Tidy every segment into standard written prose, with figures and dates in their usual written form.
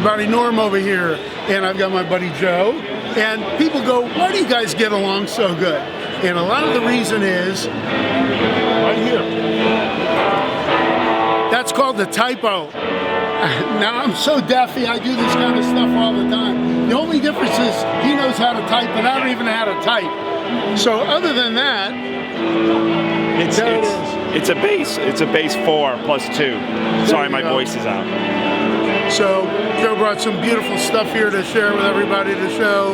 everybody, Norm over here, and I've got my buddy Joe. And people go, why do you guys get along so good? And a lot of the reason is, right here, that's called the typo. Now I'm so deafy, I do this kind of stuff all the time. The only difference is he knows how to type, but I don't even know how to type. So other than that, it's a bass. It's a bass 4 plus 2. Sorry, my voice is out. So Joe brought some beautiful stuff here to share with everybody to show.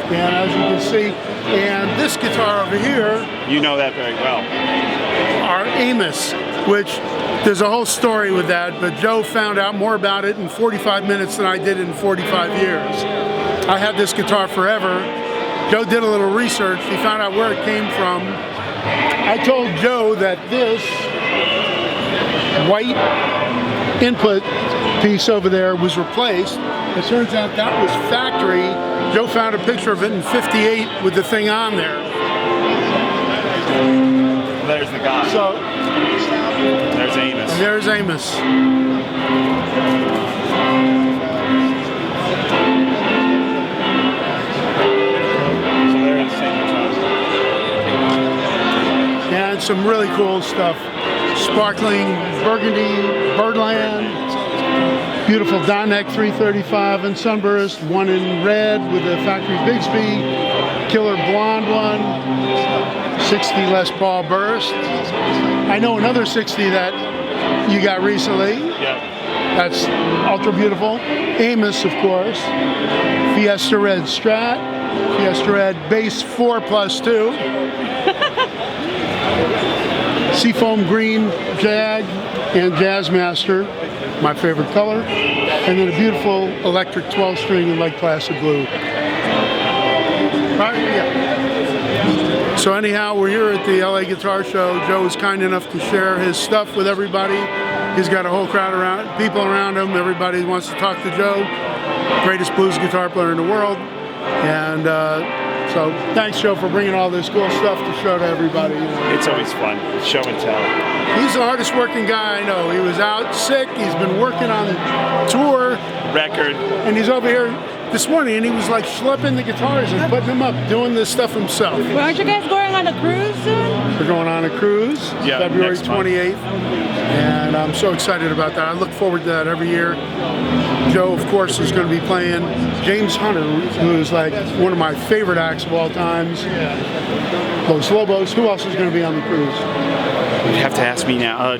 And as you can see, and this guitar over here, you know that very well. Our Amos, which there's a whole story with that, but Joe found out more about it in 45 minutes than I did in 45 years. I had this guitar forever. Joe did a little research. He found out where it came from. I told Joe that this white input piece over there was replaced. It turns out that was factory. Joe found a picture of it in '58 with the thing on there. There's the guy. So there's Amos. And there's Amos. So they're at the same time. And some really cool stuff. Sparkling burgundy, birdland. Beautiful Dyneck 335 and Sunburst, one in red with the factory Bigsby, killer blonde one, 60 Les Paul Burst. I know another 60 that you got recently. Yeah. That's ultra beautiful. Amos, of course. Fiesta Red Strat, Fiesta Red Bass 4 plus 2. Seafoam Green Jag and Jazzmaster, my favorite color, and then a beautiful electric 12-string in light classic blue. Right, yeah. So anyhow, we're here at the LA Guitar Show. Joe was kind enough to share his stuff with everybody. He's got a whole crowd around, people around him. Everybody wants to talk to Joe, greatest blues guitar player in the world. And so thanks, Joe, for bringing all this cool stuff to show to everybody. It's always fun, show and tell. He's the hardest working guy I know. He was out sick. He's been working on tour. Record. And he's over here this morning, and he was like schlepping the guitars and putting them up, doing this stuff himself. Well, aren't you guys going on a cruise soon? We're going on a cruise, yeah, February 28th. And I'm so excited about that. I look forward to that every year. Joe, of course, is going to be playing James Hunter, who is like one of my favorite acts of all times. Los Lobos. Who else is going to be on the cruise? You'd have to ask me now.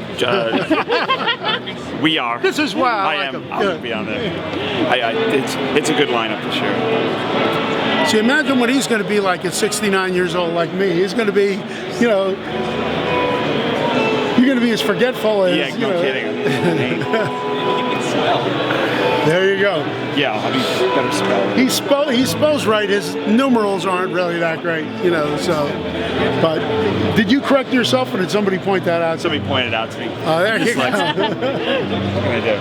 We are. This is why I am. like I'm going to be on there. It's a good lineup for sure. See, imagine what he's going to be like at 69 years old, like me. He's going to be, you know, you're going to be as forgetful as. Yeah, no kidding. There you go. Yeah, I'll be better spell. He spells right. His numerals aren't really that great, you know. So, but did you correct yourself, or did somebody point that out? Somebody pointed out to me. Oh, there you go. What can I do?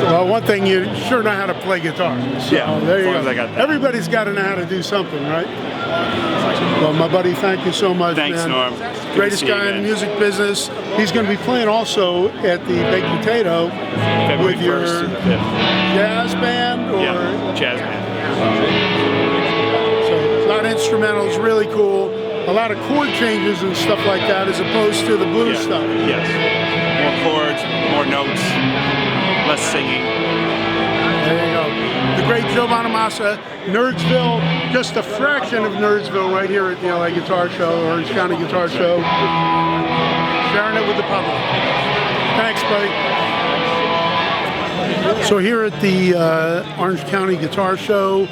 Well, one thing, you sure know how to play guitar. So yeah, there you as long go. as I got that. Everybody's got to know how to do something, right? Well, my buddy, thank you so much, Thanks, man. Norm. Greatest guy in the music business. He's going to be playing also at the Baked Potato February with your 1st and 5th. jazz band, or Yeah, jazz band. so a lot of instrumentals, really cool. A lot of chord changes and stuff like that, as opposed to the blues stuff. Yes. More chords, more notes, less singing. There you go. The great Joe Bonamassa, Nerdsville, just a fraction of Nerdsville right here at the LA Guitar Show, Orange County Guitar Show. Sharing it with the public. Thanks, buddy. So here at the Orange County Guitar Show,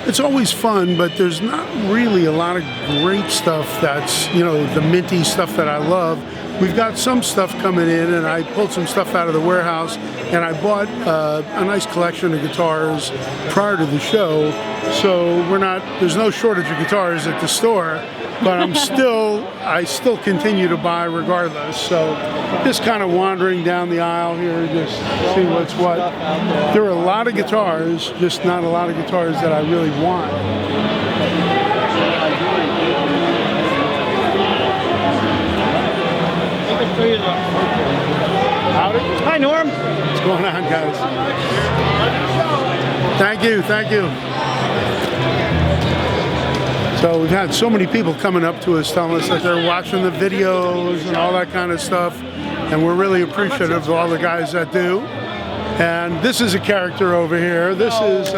it's always fun, but there's not really a lot of great stuff that's, you know, the minty stuff that I love. We've got some stuff coming in, and I pulled some stuff out of the warehouse, and I bought a nice collection of guitars prior to the show. So there's no shortage of guitars at the store, but I still continue to buy regardless. So just kind of wandering down the aisle here, just see what's what. There are a lot of guitars, just not a lot of guitars that I really want. Howdy. Hi, Norm. What's going on, guys? Thank you, thank you. So we've had so many people coming up to us telling us that they're watching the videos and all that kind of stuff, and we're really appreciative of all the guys that do. And this is a character over here. This is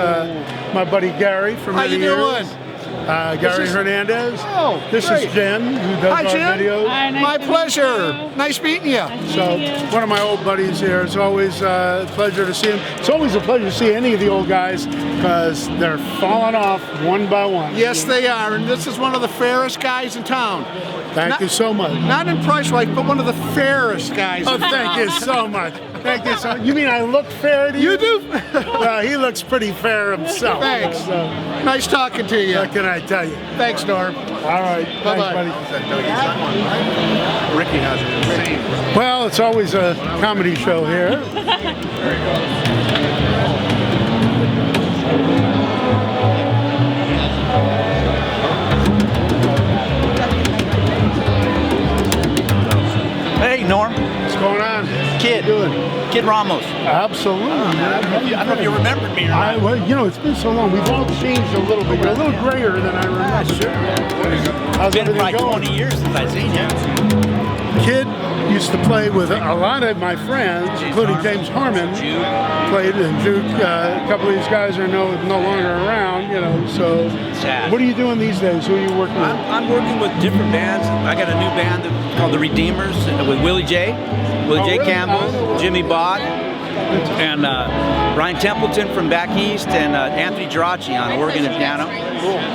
my buddy Gary from many years. How you doing? Gary Hernandez. Oh, this great. is Jen, who does Hi, our Jen. videos. Hi, nice My to pleasure. meet you. Nice meeting you. So one of my old buddies here. It's always a pleasure to see him. It's always a pleasure to see any of the old guys because they're falling off one by one. Yes, they are, and this is one of the fairest guys in town. Thank you so much. Not in price right, but one of the fairest guys. Oh, thank you so much. Thank you so much. You mean I look fair to you? You do. Well, he looks pretty fair himself. Thanks. So, Nice talking to you. what can I tell you? Thanks, Norm. All right. Bye-bye. Thanks, buddy. Ricky has it insane. Well, it's always a comedy show here. Hey, Norm. What's going on? Kid. How you doing? Kid Ramos. Absolutely. I don't know if you remembered me or not. Well, you know, it's been so long. We've all changed a little bit. You're a little grayer than I remember. Sure. How's It's been everything like going? 20 years since I've seen you. Kid used to play with a lot of my friends, including James Harmon. Played in Juke. A couple of these guys are no longer around, you know. So, Sad. what are you doing these days? Who are you working with? I'm working with different bands. I got a new band called The Redeemers with Willie J. Willie J. really? Campbell, Jimmy Bott, and Brian Templeton from back east, and Anthony Geraci on organ and piano.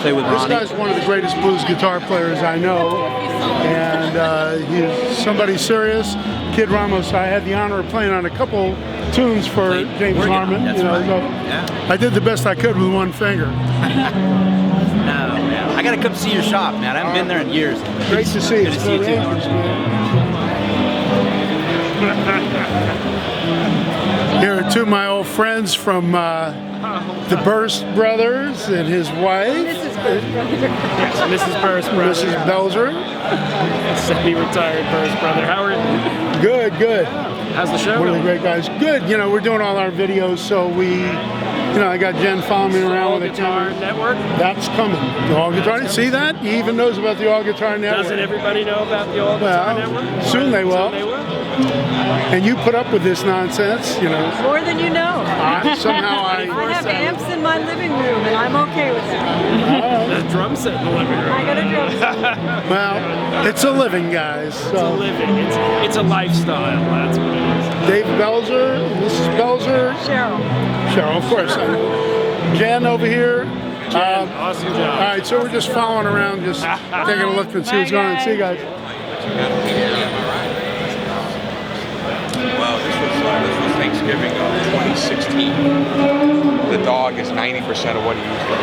Play with This Ronnie. guy's one of the greatest blues guitar players I know, and he's somebody serious. Kid Ramos, I had the honor of playing on a couple tunes for Played James organ, Harmon. that's You know, right. so Yeah. I did the best I could with one finger. I got to come see your shop, man. I haven't been there in years. Great to see you. Good to see you too, Norm. Here are two of my old friends from the Burst brothers and his wife, Mrs. Burst, brother. Mrs. Belzer. Semi-retired Burst, brother. How are you? Good, good. How's the show One of the going? great guys. Good. You know, we're doing all our videos, so I got Jen following me around All with a Guitar camera. Network? That's coming. The All Guitar. See that? He even knows about the All Guitar Network. Doesn't everybody know about the All Guitar Well, Network? soon they will. Soon they will. And you put up with this nonsense, you know. More than you know. Somehow I have amps in my living room, and I'm okay with that. The drum set in the living room. I got a drum set. Well, it's a living, guys. It's a So living. It's a lifestyle. That's what it is. Dave Belzer, Mrs. Belzer, Cheryl. Cheryl, of course. Jen over here. Awesome job. All right, so we're just following around, just taking a look and see what's going on. See you guys. Well, this was Thanksgiving of 2016. The dog is 90% of what he used to be.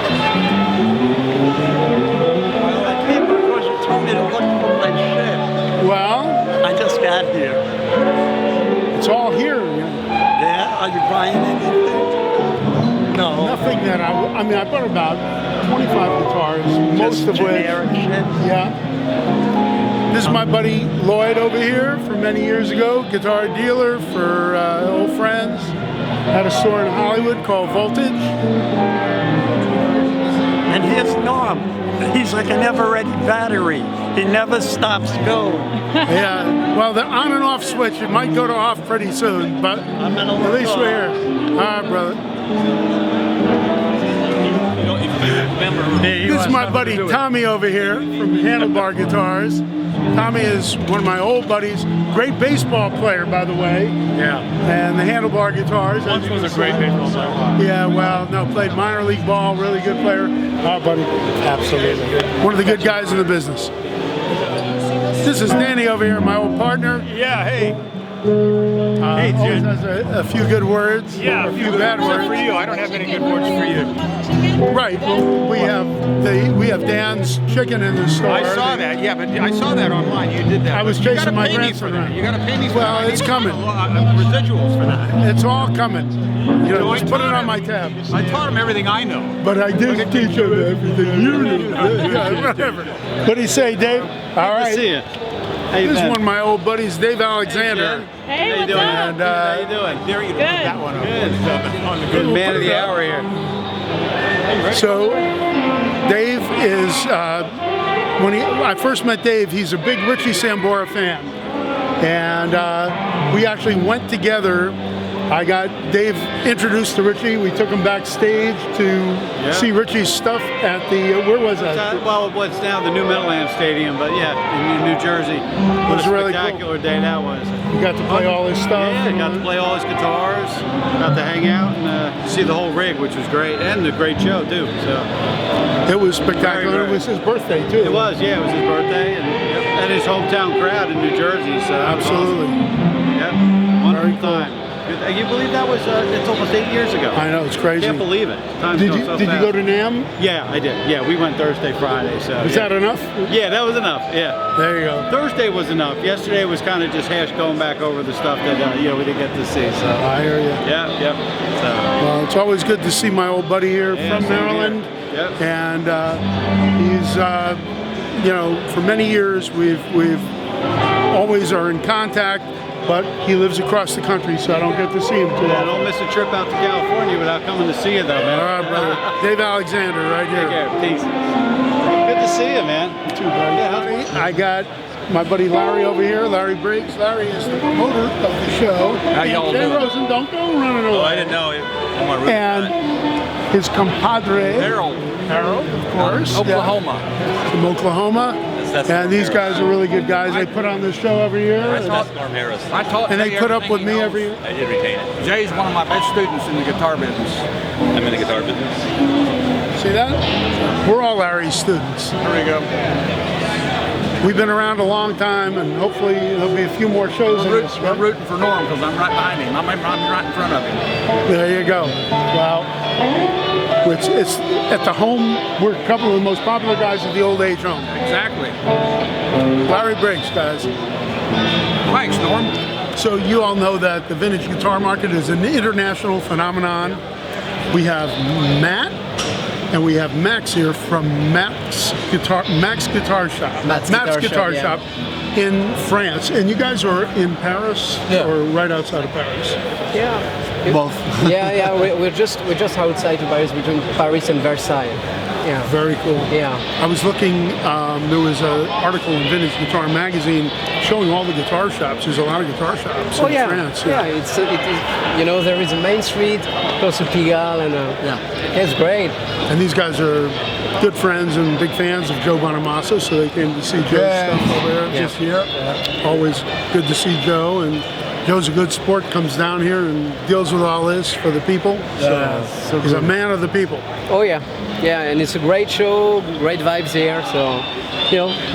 Well, I came because you told me to look for my shit. Well, I just got here. it's all here. You know. Yeah? Are you buying anything? No. Nothing that I mean, I bought about 25 guitars, most Just of which, generic shit. yeah. This is my buddy Lloyd over here from many years ago, guitar dealer for old friends. Had a store in Hollywood called Voltage. And here's Norm. He's like an ever-ready battery. He never stops going. Yeah, well, the on and off switch, it might go to off pretty soon, but I'm gonna at look least we're off. here. All right, brother. This is my buddy Tommy over here from Handlebar Guitars. Tommy is one of my old buddies, great baseball player, by the way. Yeah. And the Handlebar Guitars. Once was a great baseball player. Yeah, well, no, played minor league ball, really good player. Buddy, absolutely. One of the good guys in the business. This is Danny over here, my old partner. Yeah, hey. Hey, Jen. has a few good words. Yeah, a few bad words. for you. I don't have any good words for you. Right. Well, we have Dan's chicken in the store. I saw that, yeah, but I saw that online. You did that. I was You gotta chasing my pay me for grandson that. around. You got to pay me for Well, that. it's coming. Residuals for that. It's all coming. You know, I just put it taught on him- my tab. I taught him everything I know. But I did teach him everything you knew. Yeah, whatever. What do you say, Dave? All right. See you. This is one of my old buddies, Dave Alexander. Hey, How you what's doing? up? And How you doing? There you go. Good. That one. Good man of the hour here. so Dave is, when I first met Dave, he's a big Richie Sambora fan. And we actually went together. I got Dave introduced to Richie. We took him backstage to see Richie's stuff at the, where was that? Well, what's now the new Meadowlands Stadium, but yeah, in New Jersey. What was a really spectacular day that was. We got to play all his stuff. Yeah, got to play all his guitars, got to hang out and see the whole rig, which was great, and a great show too. So It was spectacular. Very, It was his birthday too. it was, yeah, it was his birthday, and his hometown crowd in New Jersey. So that was Absolutely. awesome. Yep, wonderful time. You believe that was? It's almost 8 years ago. I know, it's crazy. Can't believe it. Time's Did going you so did you fast. go to NAMM? Yeah, I did. Yeah, we went Thursday, Friday. So Was that enough? Yeah, that was enough. Yeah. There you go. Thursday was enough. Yesterday was kind of just going back over the stuff that we didn't get to see. So I hear you. yeah. So Well, it's always good to see my old buddy here Yeah, from same here. Maryland. Yep. And he's, for many years we've always are in contact, but he lives across the country, so I don't get to see him too yeah, often. don't miss a trip out to California without coming to see you, though, man. All right, brother. Dave Alexander, right Take here. care. Peace. Good to see you, man. Too, buddy. Yeah, I got my buddy Larry over here, Larry Briggs. Larry is the promoter of the show. How y'all Jay doing? Rosen, don't go running away. Oh, I didn't know. I'm on route And his compadre, Harold, Harold, of course. Oklahoma. Yeah, from Oklahoma. That's And these guys are really good guys. They put on this show every year. That's Norm Harris. I taught And they Jay put up everything with he me knows. every year. I did retain it. Jay's one of my best students in the guitar business. I'm in the guitar business. See that? We're all Larry's students. There we go. We've been around a long time, and hopefully there'll be a few more shows in this, I'm right? rooting for Norm because I'm right behind him. I'm right in front of him. There you go. Well, it's at the home. We're a couple of the most popular guys at the old age home. Exactly. Larry Briggs, guys. Thanks, Norm. So you all know that the vintage guitar market is an international phenomenon. We have Matt and we have Max here from Max Guitar Shop. Matt's Guitar Shop, in France. And you guys are in Paris or right outside of Paris? Yeah. Both. yeah. We're just outside of Paris, between Paris and Versailles. Yeah. Very cool. Yeah. I was looking, there was an article in Vintage Guitar Magazine showing all the guitar shops. There's a lot of guitar shops in France. Yeah, it is, there is a main street close to Pigalle, and it's great. And these guys are good friends and big fans of Joe Bonamassa, so they came to see Joe's stuff over there this year. Always good to see Joe, and Joe's a good sport, comes down here and deals with all this for the people. So he's a man of the people. Oh yeah, and it's a great show, great vibes here. So,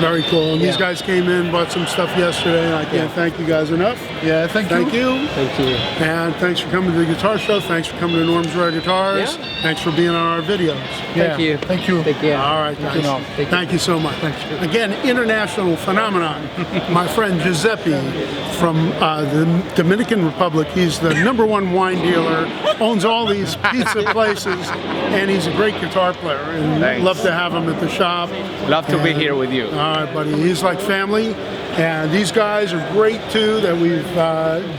very cool. And these guys came in, bought some stuff yesterday, and I can't thank you guys enough. Yeah, thank you. Thank you. And thanks for coming to the guitar show. Thanks for coming to Norm's Rare Guitars. Yeah. Thanks for being on our videos. Thank you. Thank you. Take care. All right, guys. Thank you so much. Again, international phenomenon. My friend Giuseppe from the Dominican Republic. He's the #1 wine dealer, owns all these pizza places, and he's a great guitar player. And Thanks. love to have him at the shop. Love to be here with you. All right, buddy. He's like family. And these guys are great too, that we've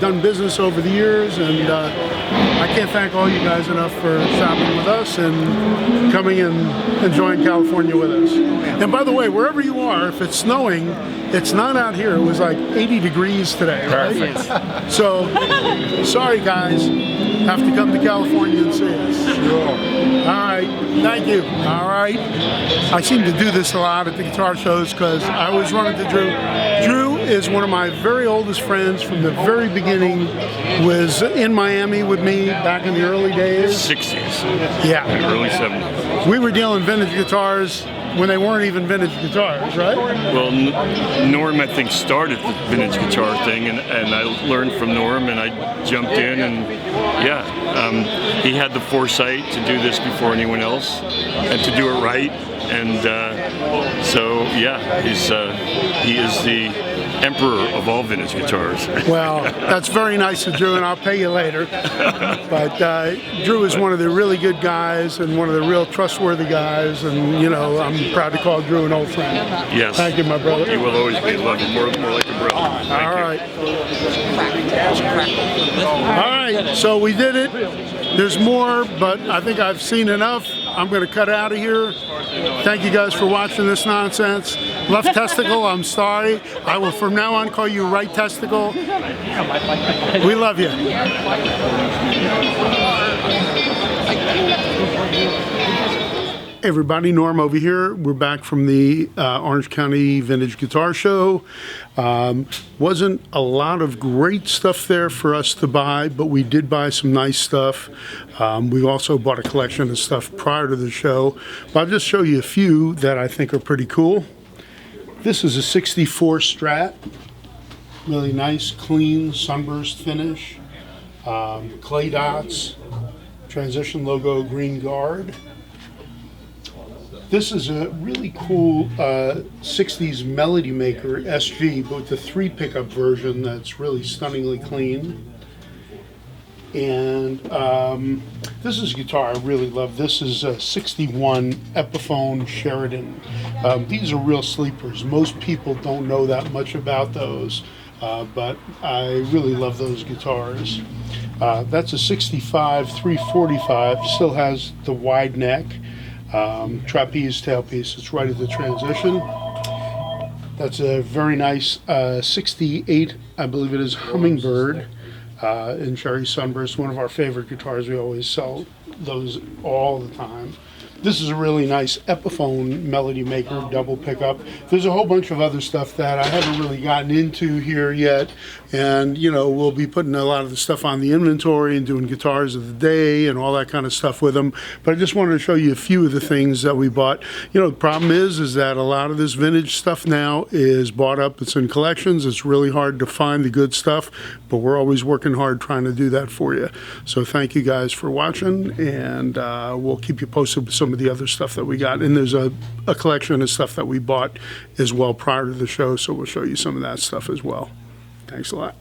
done business over the years, and I can't thank all you guys enough for shopping with us and coming and enjoying California with us. And by the way, wherever you are, if it's snowing, it's not out here. It was like 80 degrees today, right? Perfect. So, sorry guys, have to come to California and see us. Sure. All right, thank you. All right. I seem to do this a lot at the guitar shows because I always run into Drew. Drew is one of my very oldest friends from the very beginning, was in Miami with me back in the early days. 60s. Yeah. And early 70s. We were dealing vintage guitars when they weren't even vintage guitars, right? Well, Norm, I think, started the vintage guitar thing, and I learned from Norm, and I jumped in, and he had the foresight to do this before anyone else, and to do it right, and he is the emperor of all vintage guitars. Well, that's very nice of Drew, and I'll pay you later. But Drew is one of the really good guys and one of the real trustworthy guys, and you know, I'm proud to call Drew an old friend. Yes. Thank you, my brother. You will always be. Love you. More like a brother. All right. All right, so we did it. There's more, but I think I've seen enough. I'm going to cut out of here. Thank you guys for watching this nonsense. Left testicle, I'm sorry. I will from now on call you right testicle. We love you. Hey everybody, Norm over here. We're back from the Orange County Vintage Guitar Show. Wasn't a lot of great stuff there for us to buy, but we did buy some nice stuff. We also bought a collection of stuff prior to the show. But I'll just show you a few that I think are pretty cool. This is a 64 Strat. Really nice, clean, sunburst finish. Clay dots. Transition logo, green guard. This is a really cool 60s Melody Maker SG, but with the 3 pickup version that's really stunningly clean. And this is a guitar I really love. This is a 61 Epiphone Sheridan. These are real sleepers. Most people don't know that much about those, but I really love those guitars. That's a 65 345, still has the wide neck. Trapeze tailpiece. It's right at the transition. That's a very nice 68, I believe it is, Hummingbird in Cherry Sunburst. One of our favorite guitars. We always sell those all the time. This is a really nice Epiphone Melody Maker double pickup. There's a whole bunch of other stuff that I haven't really gotten into here yet, and you know, we'll be putting a lot of the stuff on the inventory and doing guitars of the day and all that kind of stuff with them. But I just wanted to show you a few of the things that we bought. You know, the problem is that a lot of this vintage stuff now is bought up. It's in collections. It's really hard to find the good stuff, but we're always working hard trying to do that for you. So thank you guys for watching, and we'll keep you posted with some of the other stuff that we got. And there's a collection of stuff that we bought as well prior to the show, so we'll show you some of that stuff as well. Thanks a lot.